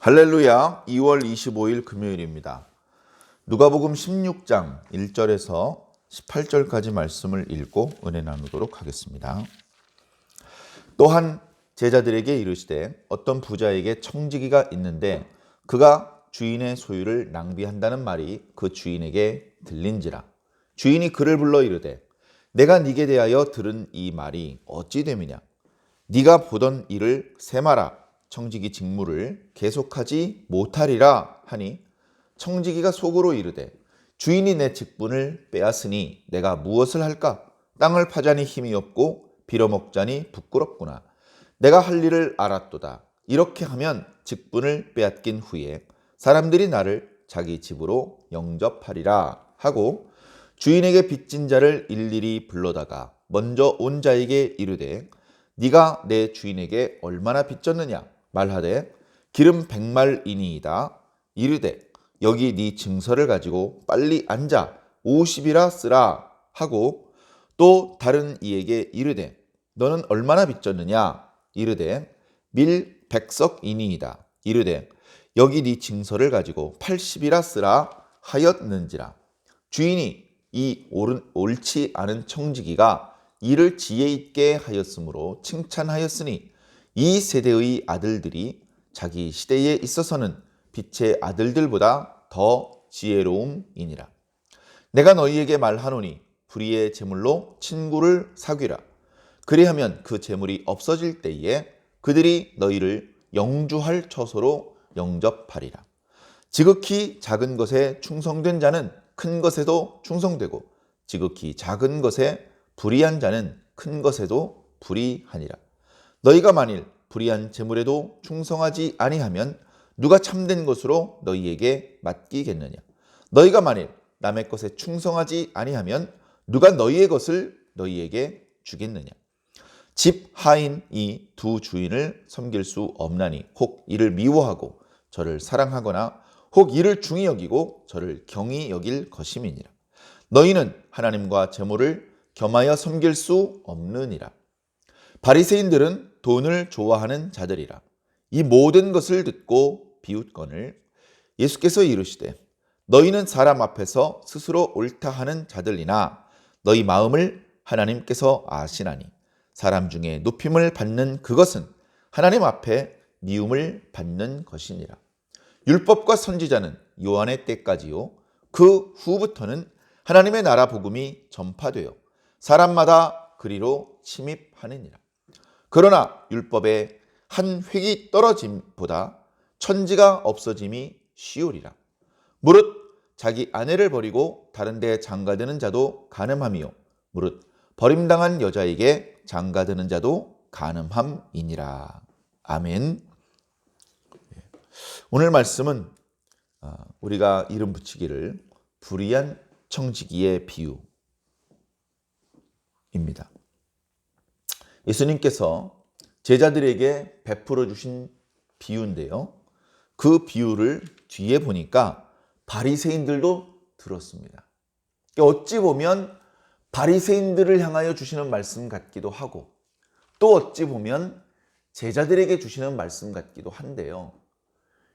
할렐루야. 2월 25일 금요일입니다. 누가복음 16장 1절에서 18절까지 말씀을 읽고 은혜 나누도록 하겠습니다. 또한 제자들에게 이르시되 어떤 부자에게 청지기가 있는데 그가 주인의 소유를 낭비한다는 말이 그 주인에게 들린지라. 주인이 그를 불러 이르되 내가 네게 대하여 들은 이 말이 어찌 됨이냐. 네가 보던 일을 세마라. 청지기 직무를 계속하지 못하리라 하니 청지기가 속으로 이르되 주인이 내 직분을 빼앗으니 내가 무엇을 할까? 땅을 파자니 힘이 없고 빌어먹자니 부끄럽구나. 내가 할 일을 알았도다. 이렇게 하면 직분을 빼앗긴 후에 사람들이 나를 자기 집으로 영접하리라 하고 주인에게 빚진 자를 일일이 불러다가 먼저 온 자에게 이르되 네가 내 주인에게 얼마나 빚졌느냐 말하되 기름 100말이니이다. 이르되 여기 네 증서를 가지고 빨리 앉아 50이라 쓰라 하고 또 다른 이에게 이르되 너는 얼마나 빚졌느냐 이르되 밀 100석이니이다. 이르되 여기 네 증서를 가지고 80이라 쓰라 하였는지라. 주인이 이 옳지 않은 청지기가 이를 지혜 있게 하였으므로 칭찬하였으니 이 세대의 아들들이 자기 시대에 있어서는 빛의 아들들보다 더 지혜로움이니라. 내가 너희에게 말하노니 불의의 제물로 친구를 사귀라. 그리하면 그 제물이 없어질 때에 그들이 너희를 영주할 처소로 영접하리라. 지극히 작은 것에 충성된 자는 큰 것에도 충성되고 지극히 작은 것에 불의한 자는 큰 것에도 불의하니라. 너희가 만일 불의한 제물에도 충성하지 아니하면 누가 참된 것으로 너희에게 맡기겠느냐. 너희가 만일 남의 것에 충성하지 아니하면 누가 너희의 것을 너희에게 주겠느냐. 집 하인이 두 주인을 섬길 수 없나니 혹 이를 미워하고 저를 사랑하거나 혹 이를 중히 여기고 저를 경히 여길 것임이니라. 너희는 하나님과 제물을 겸하여 섬길 수 없느니라. 바리새인들은 돈을 좋아하는 자들이라. 이 모든 것을 듣고 비웃거늘 예수께서 이르시되 너희는 사람 앞에서 스스로 옳다 하는 자들이나 너희 마음을 하나님께서 아시나니 사람 중에 높임을 받는 그것은 하나님 앞에 미움을 받는 것이니라. 율법과 선지자는 요한의 때까지요 그 후부터는 하나님의 나라 복음이 전파되어 사람마다 그리로 침입하느니라. 그러나 율법의 한 획이 떨어짐보다 천지가 없어짐이 쉬우리라. 무릇 자기 아내를 버리고 다른 데 장가드는 자도 간음함이요 무릇 버림당한 여자에게 장가드는 자도 간음함이니라. 아멘. 오늘 말씀은 우리가 이름 붙이기를 불의한 청지기의 비유입니다. 예수님께서 제자들에게 베풀어 주신 비유인데요. 그 비유를 뒤에 보니까 바리새인들도 들었습니다. 어찌 보면 바리새인들을 향하여 주시는 말씀 같기도 하고 또 어찌 보면 제자들에게 주시는 말씀 같기도 한데요.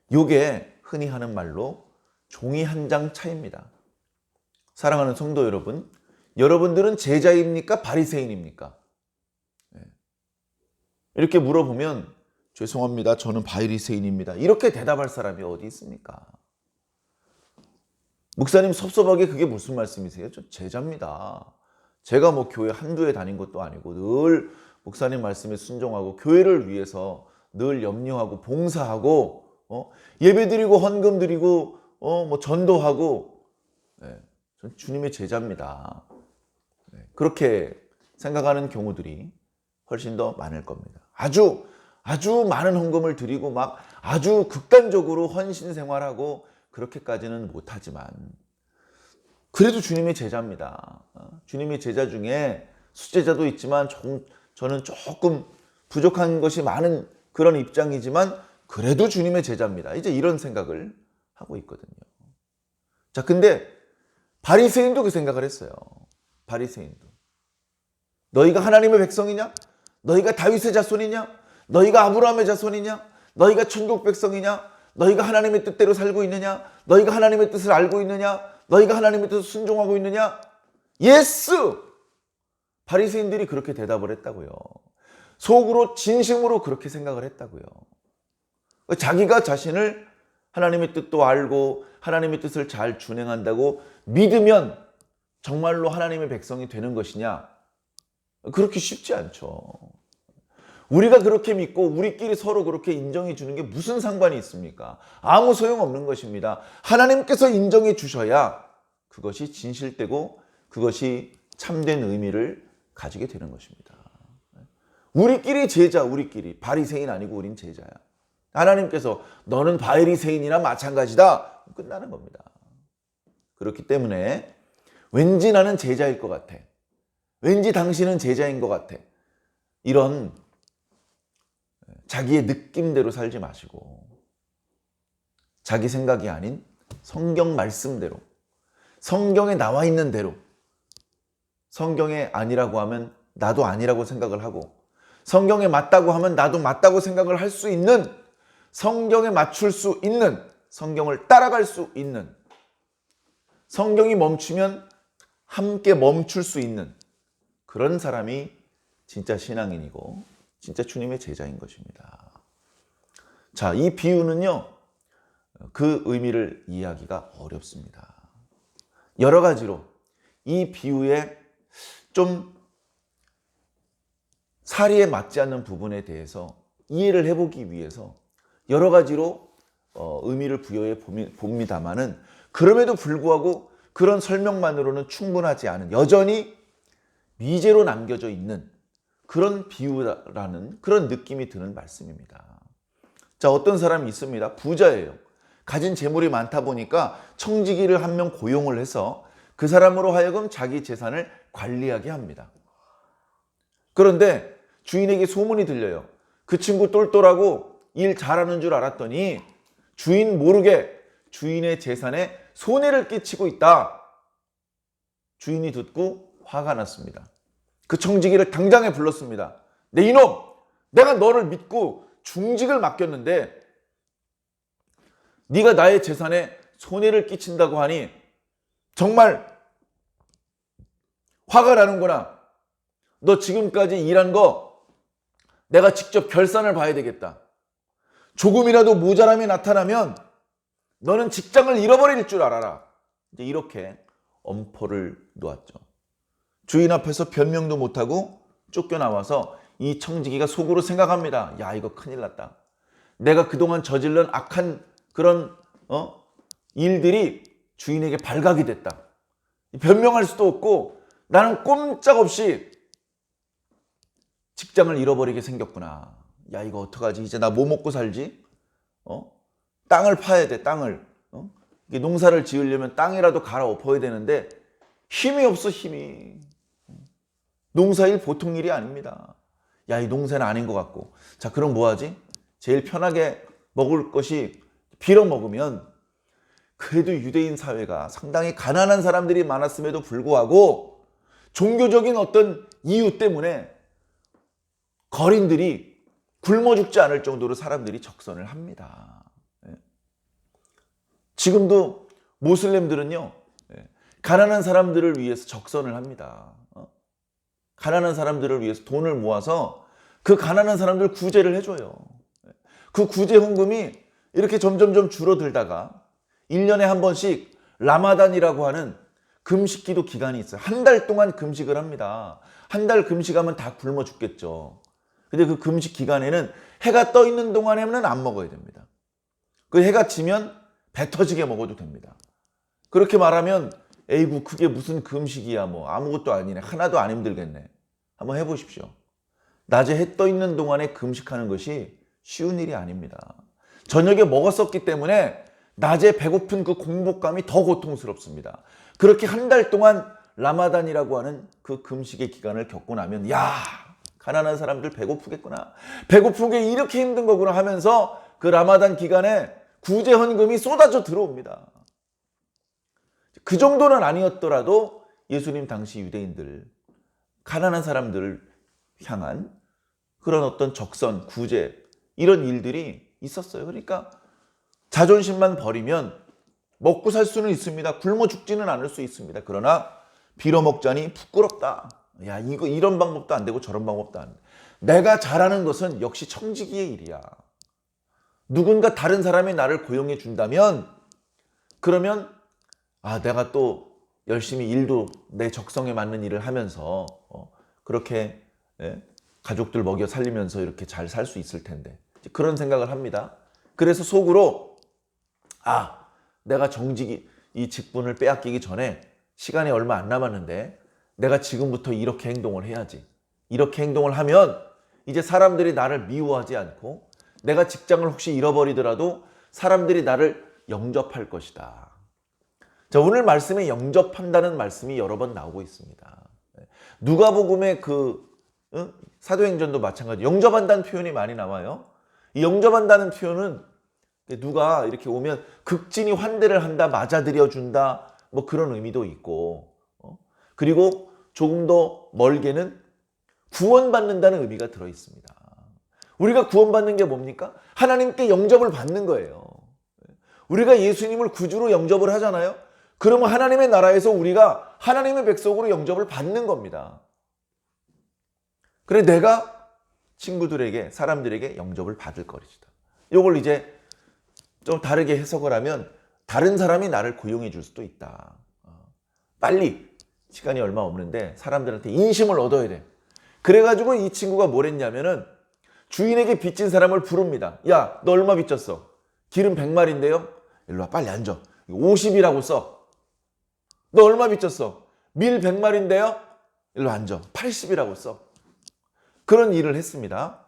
이게 흔히 하는 말로 종이 한 장 차이입니다. 사랑하는 성도 여러분, 여러분들은 제자입니까? 바리새인입니까? 이렇게 물어보면 죄송합니다. 저는 바리새인입니다. 이렇게 대답할 사람이 어디 있습니까? 목사님 섭섭하게 그게 무슨 말씀이세요? 저 제자입니다. 제가 뭐 교회 한두 해 다닌 것도 아니고 늘 목사님 말씀에 순종하고 교회를 위해서 늘 염려하고 봉사하고 예배 드리고 헌금 드리고 뭐 전도하고 전 주님의 제자입니다. 그렇게 생각하는 경우들이 훨씬 더 많을 겁니다. 아주 많은 헌금을 드리고 막 아주 극단적으로 헌신 생활하고 그렇게까지는 못하지만 그래도 주님의 제자입니다. 주님의 제자 중에 수제자도 있지만 저는 조금 부족한 것이 많은 그런 입장이지만 그래도 주님의 제자입니다. 이제 이런 생각을 하고 있거든요. 자, 근데 바리새인도 그 생각을 했어요. 바리새인도. 너희가 하나님의 백성이냐? 너희가 다윗의 자손이냐? 너희가 아브라함의 자손이냐? 너희가 천국 백성이냐? 너희가 하나님의 뜻대로 살고 있느냐? 너희가 하나님의 뜻을 알고 있느냐? 너희가 하나님의 뜻을 순종하고 있느냐? 예스! 바리새인들이 그렇게 대답을 했다고요. 속으로 진심으로 그렇게 생각을 했다고요. 자기가 자신을 하나님의 뜻도 알고 하나님의 뜻을 잘 준행한다고 믿으면 정말로 하나님의 백성이 되는 것이냐? 그렇게 쉽지 않죠. 우리가 그렇게 믿고 우리끼리 서로 그렇게 인정해 주는 게 무슨 상관이 있습니까? 아무 소용없는 것입니다. 하나님께서 인정해 주셔야 그것이 진실되고 그것이 참된 의미를 가지게 되는 것입니다. 우리끼리 제자, 우리끼리 바리새인 아니고 우린 제자야. 하나님께서 너는 바리새인이나 마찬가지다. 끝나는 겁니다. 그렇기 때문에 왠지 나는 제자일 것 같아. 왠지 당신은 제자인 것 같아. 이런 자기의 느낌대로 살지 마시고 자기 생각이 아닌 성경 말씀대로, 성경에 나와 있는 대로, 성경에 아니라고 하면 나도 아니라고 생각을 하고 성경에 맞다고 하면 나도 맞다고 생각을 할 수 있는, 성경에 맞출 수 있는, 성경을 따라갈 수 있는, 성경이 멈추면 함께 멈출 수 있는 그런 사람이 진짜 신앙인이고 진짜 주님의 제자인 것입니다. 자, 이 비유는요, 그 의미를 이해하기가 어렵습니다. 여러 가지로 이 비유에 좀 사리에 맞지 않는 부분에 대해서 이해를 해보기 위해서 여러 가지로 의미를 부여해 봅니다만은 그럼에도 불구하고 그런 설명만으로는 충분하지 않은, 여전히 미제로 남겨져 있는 그런 비유라는 그런 느낌이 드는 말씀입니다. 자, 어떤 사람이 있습니다. 부자예요. 가진 재물이 많다 보니까 청지기를 한 명 고용을 해서 그 사람으로 하여금 자기 재산을 관리하게 합니다. 그런데 주인에게 소문이 들려요. 그 친구 똘똘하고 일 잘하는 줄 알았더니 주인 모르게 주인의 재산에 손해를 끼치고 있다. 주인이 듣고 화가 났습니다. 그 청지기를 당장에 불렀습니다. 네 이놈! 내가 너를 믿고 중직을 맡겼는데 네가 나의 재산에 손해를 끼친다고 하니 정말 화가 나는구나. 너 지금까지 일한 거 내가 직접 결산을 봐야 되겠다. 조금이라도 모자람이 나타나면 너는 직장을 잃어버릴 줄 알아라. 이제 이렇게 엄포를 놓았죠. 주인 앞에서 변명도 못하고 쫓겨나와서 이 청지기가 속으로 생각합니다. 야, 이거 큰일 났다. 내가 그동안 저질른 악한 그런 일들이 주인에게 발각이 됐다. 변명할 수도 없고 나는 꼼짝없이 직장을 잃어버리게 생겼구나. 야, 이거 어떡하지? 이제 나 뭐 먹고 살지? 땅을 파야 돼, 땅을. 농사를 지으려면 땅이라도 갈아엎어야 되는데 힘이 없어, 힘이. 농사일 보통 일이 아닙니다. 야, 이 농사는 아닌 것 같고. 자, 그럼 뭐 하지? 제일 편하게 먹을 것이 빌어 먹으면, 그래도 유대인 사회가 상당히 가난한 사람들이 많았음에도 불구하고 종교적인 어떤 이유 때문에 거린들이 굶어 죽지 않을 정도로 사람들이 적선을 합니다. 지금도 모슬렘들은요, 가난한 사람들을 위해서 적선을 합니다. 가난한 사람들을 위해서 돈을 모아서 그 가난한 사람들 구제를 해줘요. 그 구제 헌금이 이렇게 점점점 줄어들다가 1년에 한 번씩 라마단이라고 하는 금식 기도 기간이 있어요. 한 달 동안 금식을 합니다. 한 달 금식하면 다 굶어 죽겠죠. 근데 그 금식 기간에는 해가 떠 있는 동안에는 안 먹어야 됩니다. 그 해가 지면 배 터지게 먹어도 됩니다. 그렇게 말하면 에이구, 그게 무슨 금식이야, 뭐 아무것도 아니네, 하나도 안 힘들겠네. 한번 해보십시오. 낮에 해 떠 있는 동안에 금식하는 것이 쉬운 일이 아닙니다. 저녁에 먹었었기 때문에 낮에 배고픈 그 공복감이 더 고통스럽습니다. 그렇게 한 달 동안 라마단이라고 하는 그 금식의 기간을 겪고 나면, 야, 가난한 사람들 배고프겠구나, 배고픈 게 이렇게 힘든 거구나 하면서 그 라마단 기간에 구제 헌금이 쏟아져 들어옵니다. 그 정도는 아니었더라도 예수님 당시 유대인들, 가난한 사람들을 향한 그런 어떤 적선, 구제, 이런 일들이 있었어요. 그러니까 자존심만 버리면 먹고 살 수는 있습니다. 굶어 죽지는 않을 수 있습니다. 그러나 빌어먹자니 부끄럽다. 야, 이거 이런 방법도 안 되고 저런 방법도 안 돼. 내가 잘하는 것은 역시 청지기의 일이야. 누군가 다른 사람이 나를 고용해 준다면 그러면 내가 또 열심히 일도 내 적성에 맞는 일을 하면서 그렇게 가족들 먹여 살리면서 이렇게 잘 살 수 있을 텐데 그런 생각을 합니다. 그래서 속으로 내가 정직이 이 직분을 빼앗기기 전에 시간이 얼마 안 남았는데 내가 지금부터 이렇게 행동을 해야지. 이렇게 행동을 하면 이제 사람들이 나를 미워하지 않고 내가 직장을 혹시 잃어버리더라도 사람들이 나를 영접할 것이다. 자, 오늘 말씀에 영접한다는 말씀이 여러 번 나오고 있습니다. 누가복음의 사도행전도 마찬가지. 영접한다는 표현이 많이 나와요. 이 영접한다는 표현은 누가 이렇게 오면 극진히 환대를 한다, 맞아들여 준다, 뭐 그런 의미도 있고, 그리고 조금 더 멀게는 구원받는다는 의미가 들어 있습니다. 우리가 구원받는 게 뭡니까? 하나님께 영접을 받는 거예요. 우리가 예수님을 구주로 영접을 하잖아요. 그러면 하나님의 나라에서 우리가 하나님의 백성으로 영접을 받는 겁니다. 그래 내가 친구들에게, 사람들에게 영접을 받을 것이다. 이걸 이제 좀 다르게 해석을 하면 다른 사람이 나를 고용해 줄 수도 있다. 빨리, 시간이 얼마 없는데 사람들한테 인심을 얻어야 돼. 그래가지고 이 친구가 뭘 했냐면은 주인에게 빚진 사람을 부릅니다. 야, 너 얼마 빚졌어? 기름 100마리인데요? 일로 와, 빨리 앉아. 50이라고 써. 너 얼마 빚졌어? 밀 100마리인데요? 일로 앉아. 80이라고 써. 그런 일을 했습니다.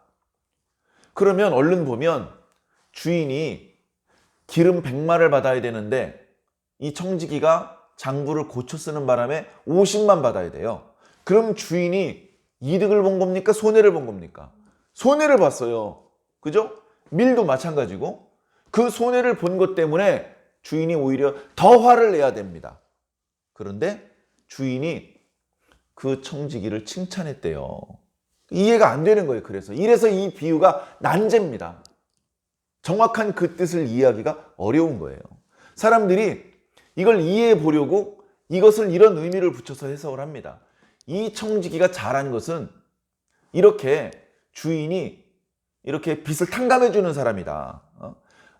그러면 얼른 보면 주인이 기름 100마를 받아야 되는데 이 청지기가 장부를 고쳐 쓰는 바람에 50만 받아야 돼요. 그럼 주인이 이득을 본 겁니까? 손해를 본 겁니까? 손해를 봤어요. 그죠? 밀도 마찬가지고 그 손해를 본 것 때문에 주인이 오히려 더 화를 내야 됩니다. 그런데 주인이 그 청지기를 칭찬했대요. 이해가 안 되는 거예요. 이래서 이 비유가 난제입니다. 정확한 그 뜻을 이해하기가 어려운 거예요. 사람들이 이걸 이해해 보려고 이것을 이런 의미를 붙여서 해석을 합니다. 이 청지기가 잘한 것은 이렇게 주인이 이렇게 빚을 탕감해 주는 사람이다.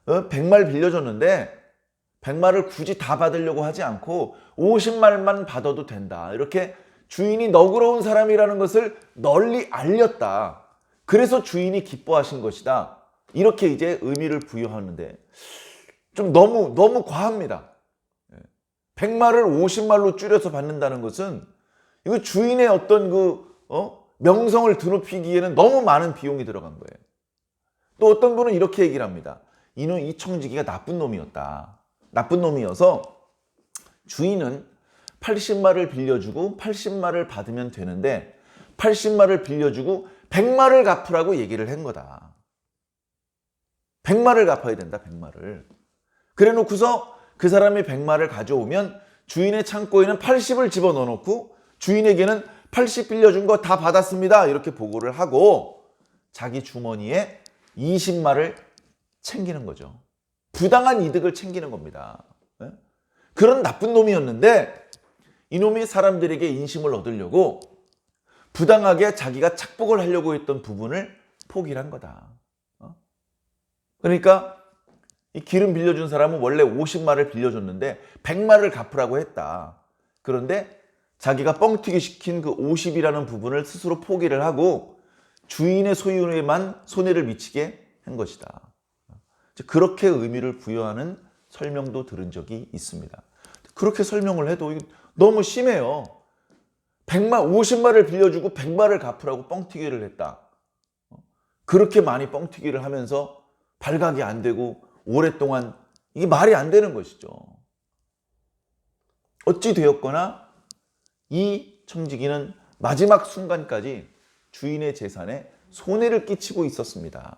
100말 빌려줬는데 100말을 굳이 다 받으려고 하지 않고 50말만 받아도 된다. 이렇게 주인이 너그러운 사람이라는 것을 널리 알렸다. 그래서 주인이 기뻐하신 것이다. 이렇게 이제 의미를 부여하는데 좀 너무 과합니다. 100말을 50말로 줄여서 받는다는 것은 이거 주인의 어떤 명성을 드높이기에는 너무 많은 비용이 들어간 거예요. 또 어떤 분은 이렇게 얘기를 합니다. 이 청지기가 나쁜 놈이었다. 나쁜 놈이어서 주인은 80말을 빌려주고 80말을 받으면 되는데 80말을 빌려주고 100말을 갚으라고 얘기를 한 거다. 100말을 갚아야 된다. 100말을. 그래 놓고서 그 사람이 100말을 가져오면 주인의 창고에는 80을 집어넣어 놓고 주인에게는 80 빌려준 거 다 받았습니다. 이렇게 보고를 하고 자기 주머니에 20말을 챙기는 거죠. 부당한 이득을 챙기는 겁니다. 그런 나쁜 놈이었는데 이놈이 사람들에게 인심을 얻으려고 부당하게 자기가 착복을 하려고 했던 부분을 포기를 한 거다. 그러니까 이 기름 빌려준 사람은 원래 50말을 빌려줬는데 100말을 갚으라고 했다. 그런데 자기가 뻥튀기 시킨 그 50이라는 부분을 스스로 포기를 하고 주인의 소유에만 손해를 미치게 한 것이다. 그렇게 의미를 부여하는 설명도 들은 적이 있습니다. 그렇게 설명을 해도 너무 심해요. 50말을 빌려주고 100말을 갚으라고 뻥튀기를 했다. 그렇게 많이 뻥튀기를 하면서 발각이 안 되고 오랫동안 이게 말이 안 되는 것이죠. 어찌 되었거나 이 청지기는 마지막 순간까지 주인의 재산에 손해를 끼치고 있었습니다.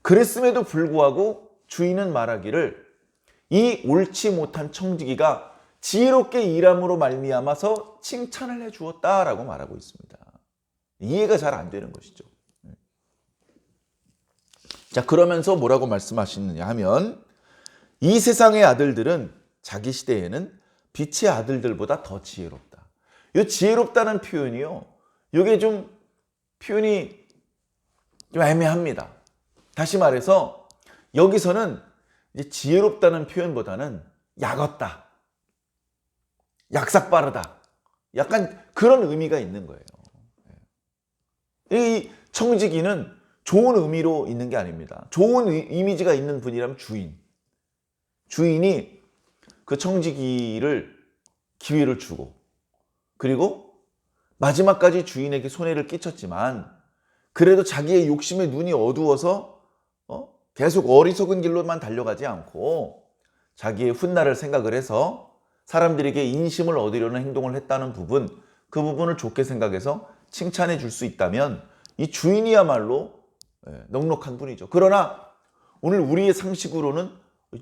그랬음에도 불구하고 주인은 말하기를 이 옳지 못한 청지기가 지혜롭게 일함으로 말미암아서 칭찬을 해 주었다라고 말하고 있습니다. 이해가 잘 안 되는 것이죠. 자, 그러면서 뭐라고 말씀하시느냐 하면 이 세상의 아들들은 자기 시대에는 빛의 아들들보다 더 지혜롭다. 이 지혜롭다는 표현이요. 이게 좀 표현이 좀 애매합니다. 다시 말해서 여기서는 이제 지혜롭다는 표현보다는 약었다, 약삭 빠르다, 약간 그런 의미가 있는 거예요. 이 청지기는 좋은 의미로 있는 게 아닙니다. 좋은 이미지가 있는 분이라면 주인이 그 청지기를 기회를 주고 그리고 마지막까지 주인에게 손해를 끼쳤지만 그래도 자기의 욕심에 눈이 어두워서 계속 어리석은 길로만 달려가지 않고 자기의 훗날을 생각을 해서 사람들에게 인심을 얻으려는 행동을 했다는 부분, 그 부분을 좋게 생각해서 칭찬해 줄 수 있다면 이 주인이야말로 넉넉한 분이죠. 그러나 오늘 우리의 상식으로는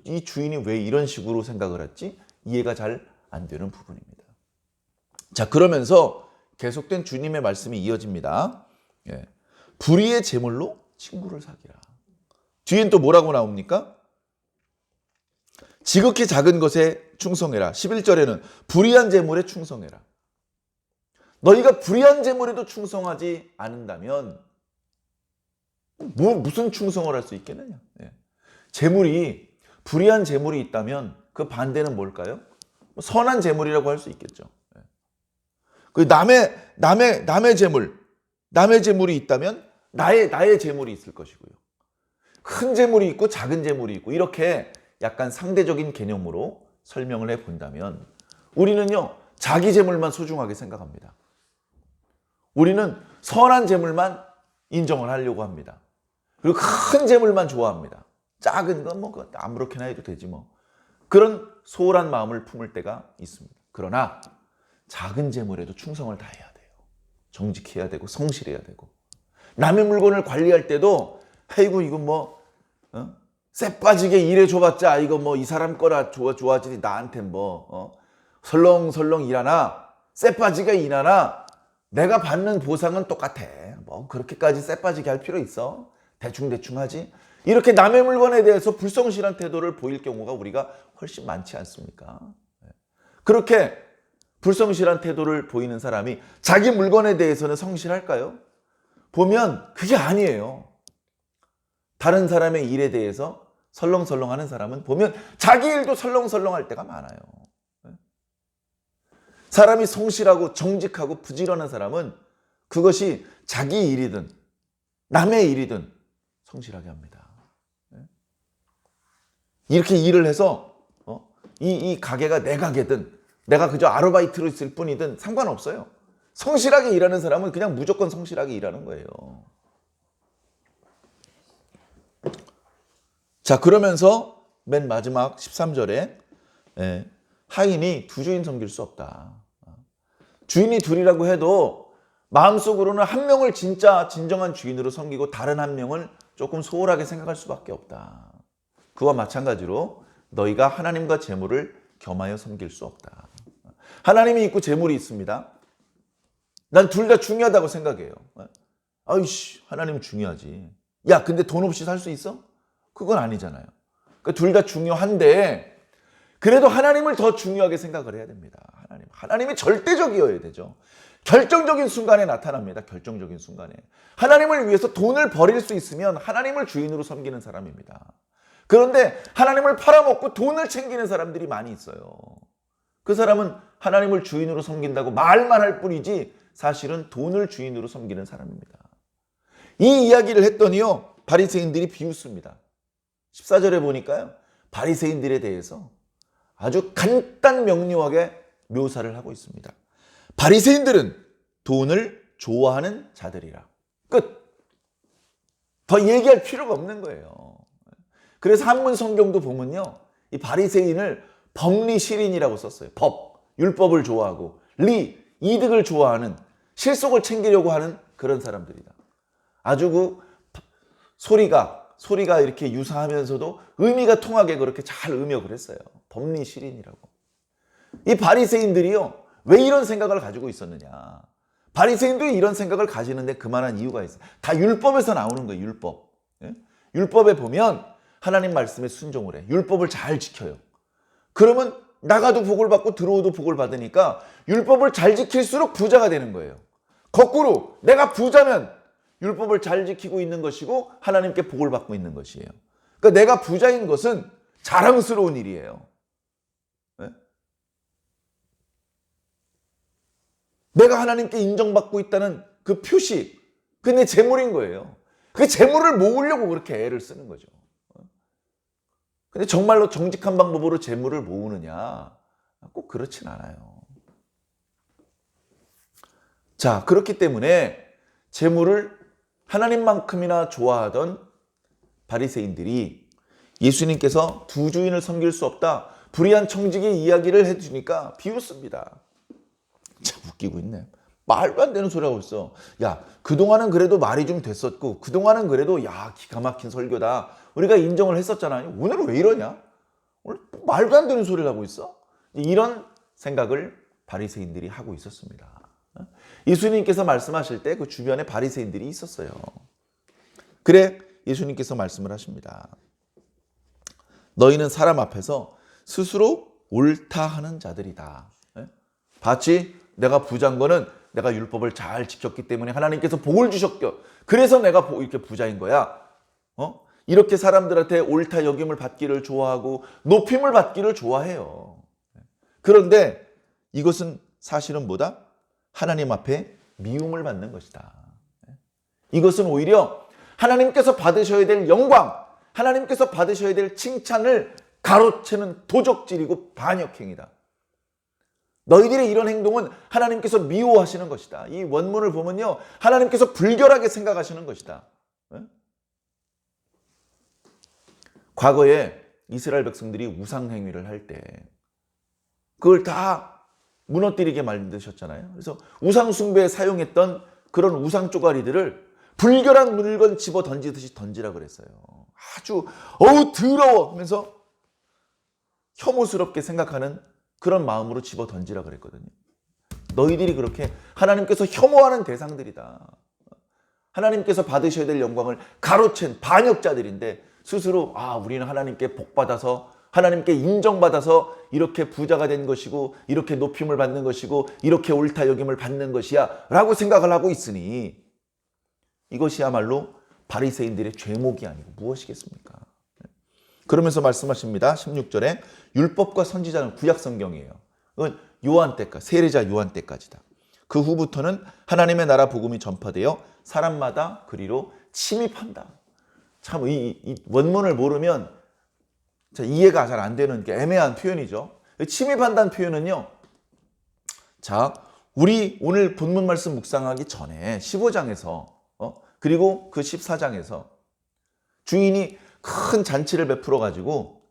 이 주인이 왜 이런 식으로 생각을 했지? 이해가 잘 안 되는 부분입니다. 자, 그러면서 계속된 주님의 말씀이 이어집니다. 불의의 재물로 친구를 사귀라. 뒤엔 또 뭐라고 나옵니까? 지극히 작은 것에 충성해라. 11절에는 불의한 재물에 충성해라. 너희가 불의한 재물에도 충성하지 않는다면 무슨 충성을 할 수 있겠느냐? 재물이 불의한 재물이 있다면 그 반대는 뭘까요? 선한 재물이라고 할 수 있겠죠. 그 남의 재물이 있다면 나의 재물이 있을 것이고요. 큰 재물이 있고 작은 재물이 있고 이렇게 약간 상대적인 개념으로 설명을 해 본다면 우리는요, 자기 재물만 소중하게 생각합니다. 우리는 선한 재물만 인정을 하려고 합니다. 그리고 큰 재물만 좋아합니다. 작은 건 뭐 아무렇게나 해도 되지 뭐. 그런 소홀한 마음을 품을 때가 있습니다. 그러나 작은 재물에도 충성을 다해야 돼요. 정직해야 되고 성실해야 되고. 남의 물건을 관리할 때도 아이고 이거 뭐 쎄 빠지게 일해줘봤자 이거 뭐 이 사람 거나 좋아지지 나한테 뭐 설렁설렁 일하나 쎄 빠지게 일하나 내가 받는 보상은 똑같아. 뭐 그렇게까지 쎄 빠지게 할 필요 있어? 대충대충 하지? 이렇게 남의 물건에 대해서 불성실한 태도를 보일 경우가 우리가 훨씬 많지 않습니까? 그렇게 불성실한 태도를 보이는 사람이 자기 물건에 대해서는 성실할까요? 보면 그게 아니에요. 다른 사람의 일에 대해서 설렁설렁하는 사람은 보면 자기 일도 설렁설렁할 때가 많아요. 사람이 성실하고 정직하고 부지런한 사람은 그것이 자기 일이든 남의 일이든 성실하게 합니다. 이렇게 일을 해서 이 가게가 내 가게든 내가 그저 아르바이트로 있을 뿐이든 상관없어요. 성실하게 일하는 사람은 그냥 무조건 성실하게 일하는 거예요. 자, 그러면서 맨 마지막 13절에 하인이 두 주인 섬길 수 없다. 주인이 둘이라고 해도 마음속으로는 한 명을 진짜 진정한 주인으로 섬기고 다른 한 명을 조금 소홀하게 생각할 수밖에 없다. 그와 마찬가지로 너희가 하나님과 재물을 겸하여 섬길 수 없다. 하나님이 있고 재물이 있습니다. 난 둘 다 중요하다고 생각해요. 아이씨, 하나님 중요하지. 야, 근데 돈 없이 살 수 있어? 그건 아니잖아요. 그러니까 둘 다 중요한데 그래도 하나님을 더 중요하게 생각을 해야 됩니다. 하나님이 절대적이어야 되죠. 결정적인 순간에 나타납니다. 결정적인 순간에. 하나님을 위해서 돈을 버릴 수 있으면 하나님을 주인으로 섬기는 사람입니다. 그런데 하나님을 팔아먹고 돈을 챙기는 사람들이 많이 있어요. 그 사람은 하나님을 주인으로 섬긴다고 말만 할 뿐이지 사실은 돈을 주인으로 섬기는 사람입니다. 이 이야기를 했더니요, 바리새인들이 비웃습니다. 14절에 보니까요, 바리새인들에 대해서 아주 간단 명료하게 묘사를 하고 있습니다. 바리새인들은 돈을 좋아하는 자들이라. 끝. 더 얘기할 필요가 없는 거예요. 그래서 한문 성경도 보면요, 이 바리새인을 법리실인이라고 썼어요. 법, 율법을 좋아하고 이득을 좋아하는, 실속을 챙기려고 하는 그런 사람들이다. 아주 그 소리가 이렇게 유사하면서도 의미가 통하게 그렇게 잘 음역을 했어요. 법리실인이라고. 이 바리새인들이요, 왜 이런 생각을 가지고 있었느냐. 바리새인들이 이런 생각을 가지는데 그만한 이유가 있어요. 다 율법에서 나오는 거예요. 율법. 율법에 보면 하나님 말씀에 순종을 해. 율법을 잘 지켜요. 그러면 나가도 복을 받고 들어오도 복을 받으니까 율법을 잘 지킬수록 부자가 되는 거예요. 거꾸로 내가 부자면 율법을 잘 지키고 있는 것이고 하나님께 복을 받고 있는 것이에요. 그러니까 내가 부자인 것은 자랑스러운 일이에요. 네? 내가 하나님께 인정받고 있다는 그 표시, 그게 내 재물인 거예요. 그 재물을 모으려고 그렇게 애를 쓰는 거죠. 근데 정말로 정직한 방법으로 재물을 모으느냐? 꼭 그렇진 않아요. 자, 그렇기 때문에 재물을 하나님만큼이나 좋아하던 바리새인들이 예수님께서 두 주인을 섬길 수 없다, 불의한 청지기의 이야기를 해주니까 비웃습니다. 참 웃기고 있네. 말도 안 되는 소리 하고 있어. 야, 그동안은 그래도 말이 좀 됐었고, 그동안은 그래도 야, 기가 막힌 설교다, 우리가 인정을 했었잖아요. 오늘은 왜 이러냐? 오늘 말도 안 되는 소리를 하고 있어? 이런 생각을 바리새인들이 하고 있었습니다. 예수님께서 말씀하실 때 그 주변에 바리새인들이 있었어요. 그래 예수님께서 말씀을 하십니다. 너희는 사람 앞에서 스스로 옳다 하는 자들이다. 봤지? 내가 부자인 거는 내가 율법을 잘 지켰기 때문에 하나님께서 복을 주셨겨. 그래서 내가 이렇게 부자인 거야. 이렇게 사람들한테 옳다 여김을 받기를 좋아하고 높임을 받기를 좋아해요. 그런데 이것은 사실은 뭐다? 하나님 앞에 미움을 받는 것이다. 이것은 오히려 하나님께서 받으셔야 될 영광, 하나님께서 받으셔야 될 칭찬을 가로채는 도적질이고 반역행위다. 너희들의 이런 행동은 하나님께서 미워하시는 것이다. 이 원문을 보면요, 하나님께서 불결하게 생각하시는 것이다. 과거에 이스라엘 백성들이 우상 행위를 할 때 그걸 다 무너뜨리게 만드셨잖아요. 그래서 우상 숭배에 사용했던 그런 우상 쪼가리들을 불결한 물건 집어 던지듯이 던지라 그랬어요. 아주 어우 더러워 하면서 혐오스럽게 생각하는 그런 마음으로 집어 던지라 그랬거든요. 너희들이 그렇게 하나님께서 혐오하는 대상들이다. 하나님께서 받으셔야 될 영광을 가로챈 반역자들인데 스스로 우리는 하나님께 복받아서 하나님께 인정받아서 이렇게 부자가 된 것이고 이렇게 높임을 받는 것이고 이렇게 옳다 여김을 받는 것이야 라고 생각을 하고 있으니 이것이야말로 바리새인들의 죄목이 아니고 무엇이겠습니까? 그러면서 말씀하십니다. 16절에 율법과 선지자는 구약 성경이에요. 그건 요한 때까지, 세례자 요한 때까지다. 그 후부터는 하나님의 나라 복음이 전파되어 사람마다 그리로 침입한다. 참 이 원문을 모르면 이해가 잘 안 되는 게 애매한 표현이죠. 침입한다는 표현은요. 자, 우리 오늘 본문 말씀 묵상하기 전에 15장에서 그리고 그 14장에서 주인이 큰 잔치를 베풀어 가지고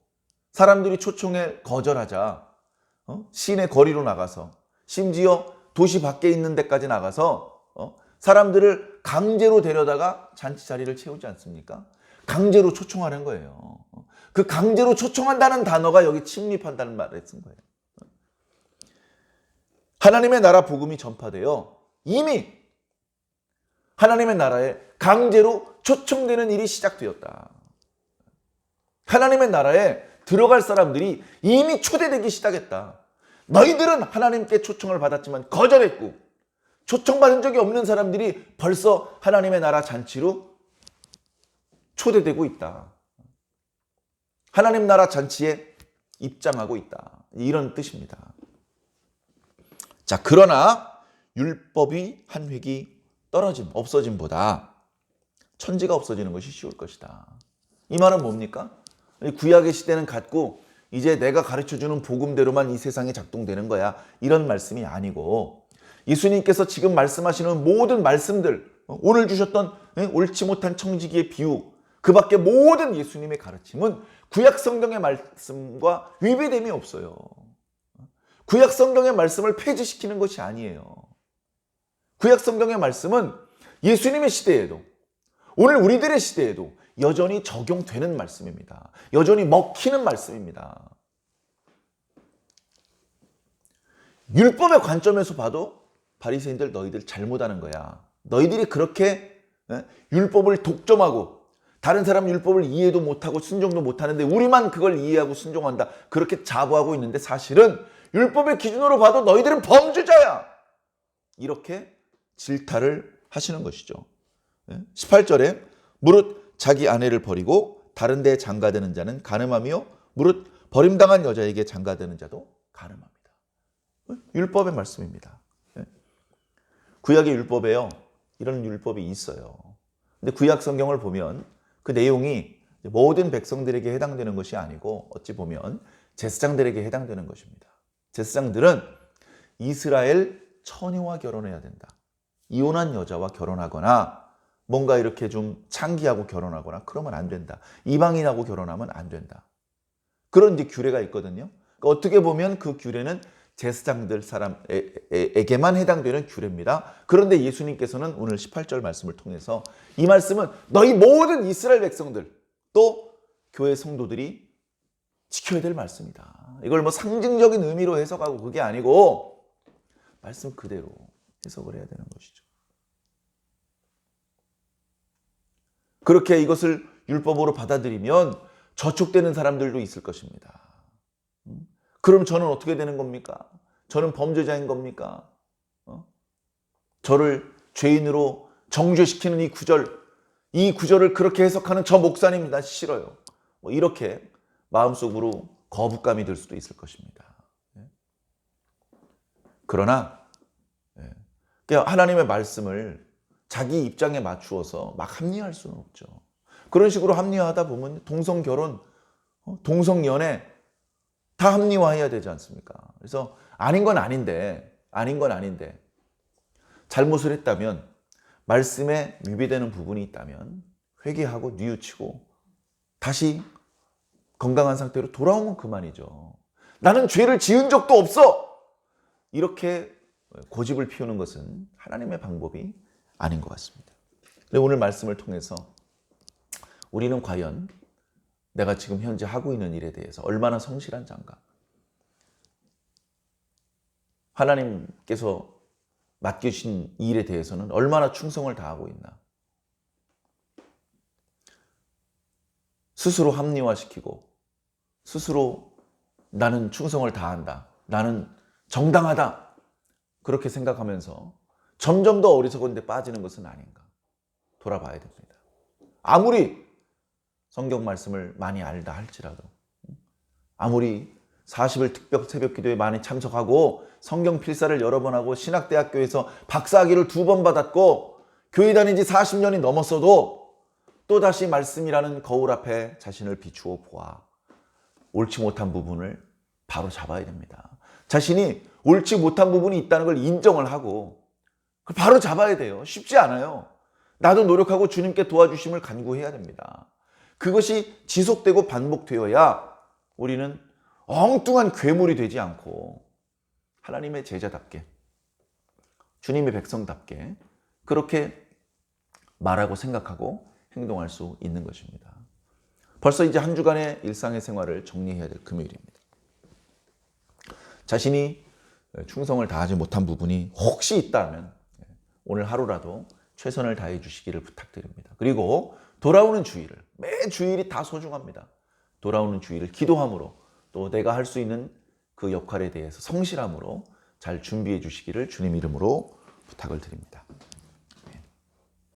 사람들이 초청에 거절하자 시내 거리로 나가서 심지어 도시 밖에 있는 데까지 나가서 사람들을 강제로 데려다가 잔치 자리를 채우지 않습니까? 강제로 초청하는 거예요. 그 강제로 초청한다는 단어가 여기 침입한다는 말을 쓴 거예요. 하나님의 나라 복음이 전파되어 이미 하나님의 나라에 강제로 초청되는 일이 시작되었다. 하나님의 나라에 들어갈 사람들이 이미 초대되기 시작했다. 너희들은 하나님께 초청을 받았지만 거절했고 초청받은 적이 없는 사람들이 벌써 하나님의 나라 잔치로 초대되고 있다. 하나님 나라 잔치에 입장하고 있다. 이런 뜻입니다. 자, 그러나 율법이 한 획이 없어짐보다 천지가 없어지는 것이 쉬울 것이다. 이 말은 뭡니까? 구약의 시대는 갔고 이제 내가 가르쳐주는 복음대로만 이 세상에 작동되는 거야. 이런 말씀이 아니고 예수님께서 지금 말씀하시는 모든 말씀들, 오늘 주셨던 옳지 못한 청지기의 비유, 그 밖에 모든 예수님의 가르침은 구약 성경의 말씀과 위배됨이 없어요. 구약 성경의 말씀을 폐지시키는 것이 아니에요. 구약 성경의 말씀은 예수님의 시대에도 오늘 우리들의 시대에도 여전히 적용되는 말씀입니다. 여전히 먹히는 말씀입니다. 율법의 관점에서 봐도 바리새인들 너희들 잘못하는 거야. 너희들이 그렇게 율법을 독점하고 다른 사람 율법을 이해도 못하고 순종도 못하는데 우리만 그걸 이해하고 순종한다. 그렇게 자부하고 있는데 사실은 율법의 기준으로 봐도 너희들은 범죄자야. 이렇게 질타를 하시는 것이죠. 18절에 무릇 자기 아내를 버리고 다른 데에 장가드는 자는 간음하며 무릇 버림당한 여자에게 장가드는 자도 간음합니다. 율법의 말씀입니다. 구약의 율법에요. 이런 율법이 있어요. 근데 구약 성경을 보면 그 내용이 모든 백성들에게 해당되는 것이 아니고 어찌 보면 제사장들에게 해당되는 것입니다. 제사장들은 이스라엘 처녀와 결혼해야 된다. 이혼한 여자와 결혼하거나 뭔가 이렇게 좀 창기하고 결혼하거나 그러면 안 된다. 이방인하고 결혼하면 안 된다. 그런 이제 규례가 있거든요. 그러니까 어떻게 보면 그 규례는 제사장들 사람에게만 해당되는 규례입니다. 그런데 예수님께서는 오늘 18절 말씀을 통해서 이 말씀은 너희 모든 이스라엘 백성들 또 교회 성도들이 지켜야 될 말씀이다. 이걸 뭐 상징적인 의미로 해석하고 그게 아니고 말씀 그대로 해석을 해야 되는 것이죠. 그렇게 이것을 율법으로 받아들이면 저촉되는 사람들도 있을 것입니다. 그럼 저는 어떻게 되는 겁니까? 저는 범죄자인 겁니까? 저를 죄인으로 정죄시키는 이 구절을 그렇게 해석하는 저 목사님 나 싫어요. 뭐 이렇게 마음속으로 거부감이 들 수도 있을 것입니다. 그러나 하나님의 말씀을 자기 입장에 맞추어서 막 합리화할 수는 없죠. 그런 식으로 합리화하다 보면 동성결혼, 동성연애 다 합리화해야 되지 않습니까? 그래서 아닌 건 아닌데 잘못을 했다면 말씀에 위배되는 부분이 있다면 회개하고 뉘우치고 다시 건강한 상태로 돌아오면 그만이죠. 나는 죄를 지은 적도 없어! 이렇게 고집을 피우는 것은 하나님의 방법이 아닌 것 같습니다. 오늘 말씀을 통해서 우리는 과연 내가 지금 현재 하고 있는 일에 대해서 얼마나 성실한 자인가? 하나님께서 맡기신 일에 대해서는 얼마나 충성을 다하고 있나? 스스로 합리화시키고 스스로 나는 충성을 다한다. 나는 정당하다. 그렇게 생각하면서 점점 더 어리석은 데 빠지는 것은 아닌가? 돌아봐야 됩니다. 아무리 성경 말씀을 많이 알다 할지라도 아무리 40일 특별 새벽 기도에 많이 참석하고 성경 필사를 여러 번 하고 신학대학교에서 박사학위를 2번 받았고 교회 다닌 지 40년이 넘었어도 또다시 말씀이라는 거울 앞에 자신을 비추어 보아 옳지 못한 부분을 바로 잡아야 됩니다. 자신이 옳지 못한 부분이 있다는 걸 인정을 하고 그걸 바로 잡아야 돼요. 쉽지 않아요. 나도 노력하고 주님께 도와주심을 간구해야 됩니다. 그것이 지속되고 반복되어야 우리는 엉뚱한 괴물이 되지 않고 하나님의 제자답게 주님의 백성답게 그렇게 말하고 생각하고 행동할 수 있는 것입니다. 벌써 이제 한 주간의 일상의 생활을 정리해야 될 금요일입니다. 자신이 충성을 다하지 못한 부분이 혹시 있다면 오늘 하루라도 최선을 다해 주시기를 부탁드립니다. 그리고 돌아오는 주일을 매 주일이 다 소중합니다. 돌아오는 주일을 기도함으로 또 내가 할 수 있는 그 역할에 대해서 성실함으로 잘 준비해 주시기를 주님 이름으로 부탁을 드립니다.